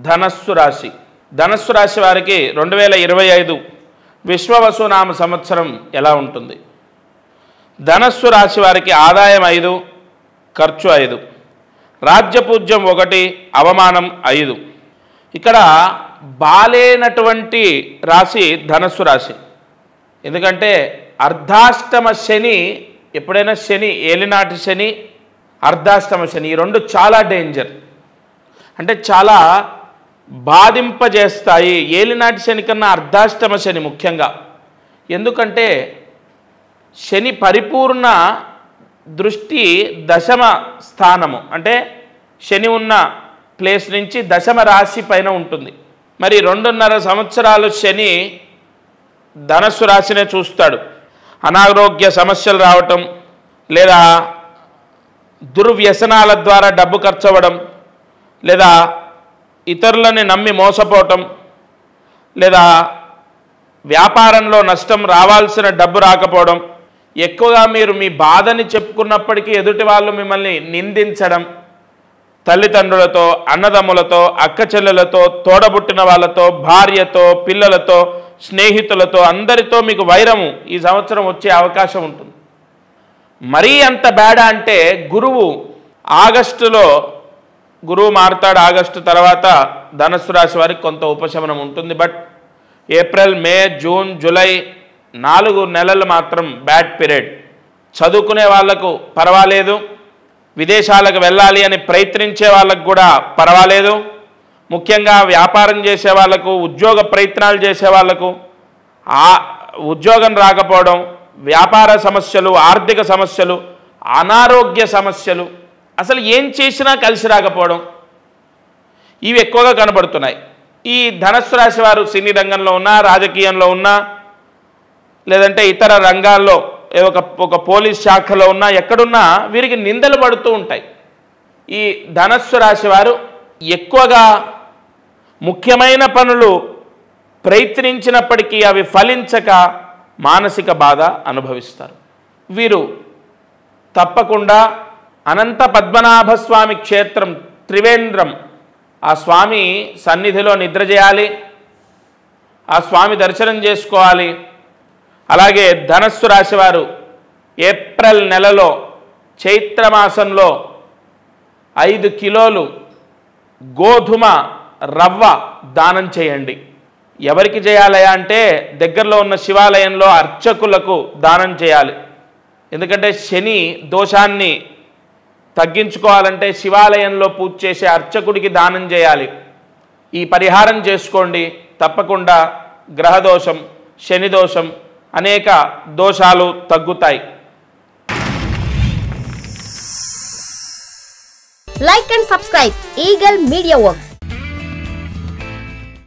ధనస్సు రాశి. ధనస్సు రాశి వారికి 2025 విశ్వవసునామ సంవత్సరం ఎలా ఉంటుంది? ధనస్సు రాశి వారికి ఆదాయం 5, ఖర్చు 5, రాజ్యపూజ్యం 1, అవమానం 5. ఇక్కడ బాలేనటువంటి రాశి ధనస్సు రాశి. ఎందుకంటే అర్ధాష్టమ శని, ఎప్పుడైనా శని, ఏలినాటి శని, అర్ధాష్టమ శని, ఈ రెండు చాలా డేంజర్. అంటే చాలా బాధింపజేస్తాయి. ఏలినాటి శని కన్నా అర్ధాష్టమ శని ముఖ్యంగా. ఎందుకంటే శని పరిపూర్ణ దృష్టి దశమ స్థానము, అంటే శని ఉన్న ప్లేస్ నుంచి దశమ రాశి పైన ఉంటుంది. మరి 2.5 సంవత్సరాలు శని ధనస్సు రాశినే చూస్తాడు. అనారోగ్య సమస్యలు రావటం, లేదా దుర్వ్యసనాల ద్వారా డబ్బు ఖర్చు అవ్వడం, లేదా ఇతరులని నమ్మి మోసపోవటం, లేదా వ్యాపారంలో నష్టం, రావాల్సిన డబ్బు రాకపోవడం, ఎక్కువగా మీరు మీ బాధని చెప్పుకున్నప్పటికీ ఎదుటి వాళ్ళు మిమ్మల్ని నిందించడం, తల్లిదండ్రులతో, అన్నదమ్ములతో, అక్క చెల్లెలతో, తోడబుట్టిన వాళ్ళతో, భార్యతో, పిల్లలతో, స్నేహితులతో, అందరితో మీకు వైరము ఈ సంవత్సరం వచ్చే అవకాశం ఉంటుంది. మరీ అంత బేడా అంటే గురువు ఆగస్టులో గురువు మారుతాడు. ఆగస్టు తర్వాత ధనస్సు రాశి వారికి కొంత ఉపశమనం ఉంటుంది. But April, May, June, July 4 నెలలు మాత్రం బ్యాడ్ పీరియడ్. చదువుకునే వాళ్లకు పర్వాలేదు, విదేశాలకు వెళ్ళాలి అని ప్రయత్నించే వాళ్ళకు కూడా పర్వాలేదు, ముఖ్యంగా వ్యాపారం చేసే వాళ్లకు, ఉద్యోగ ప్రయత్నాలు చేసే వాళ్లకు ఉద్యోగం రాకపోవడం, వ్యాపార సమస్యలు, ఆర్థిక సమస్యలు, అనారోగ్య సమస్యలు, అసలు ఏం చేసినా కలిసి రాకపోవడం, ఇవి ఎక్కువగా కనబడుతున్నాయి. ఈ ధనస్సు రాశి వారు సినీ రంగంలో ఉన్నా, రాజకీయంలో ఉన్నా, లేదంటే ఇతర రంగాల్లో ఒక పోలీస్ శాఖలో ఉన్నా, ఎక్కడున్నా వీరికి నిందలు పడుతూ ఉంటాయి. ఈ ధనస్సు రాశి వారు ఎక్కువగా ముఖ్యమైన పనులు ప్రయత్నించినప్పటికీ అవి ఫలించక మానసిక బాధ అనుభవిస్తారు. వీరు తప్పకుండా అనంత పద్మనాభస్వామి క్షేత్రం త్రివేంద్రం, ఆ స్వామి సన్నిధిలో నిద్ర చేయాలి, ఆ స్వామి దర్శనం చేసుకోవాలి. అలాగే ధనస్సు రాశివారు ఏప్రిల్ నెలలో చైత్రమాసంలో 5 కిలోలు గోధుమ రవ్వ దానం చేయండి. ఎవరికి చేయాలయా అంటే దగ్గరలో ఉన్న శివాలయంలో అర్చకులకు దానం చేయాలి. ఎందుకంటే శని దోషాన్ని తగ్గించుకోవాలంటే శివాలయంలో పూజ చేసే అర్చకుడికి దానం చేయాలి. ఈ పరిహారం చేసుకోండి. తప్పకుండా గ్రహదోషం, శని దోషం, అనేక దోషాలు తగ్గుతాయి. Like and subscribe Eagle Media Works.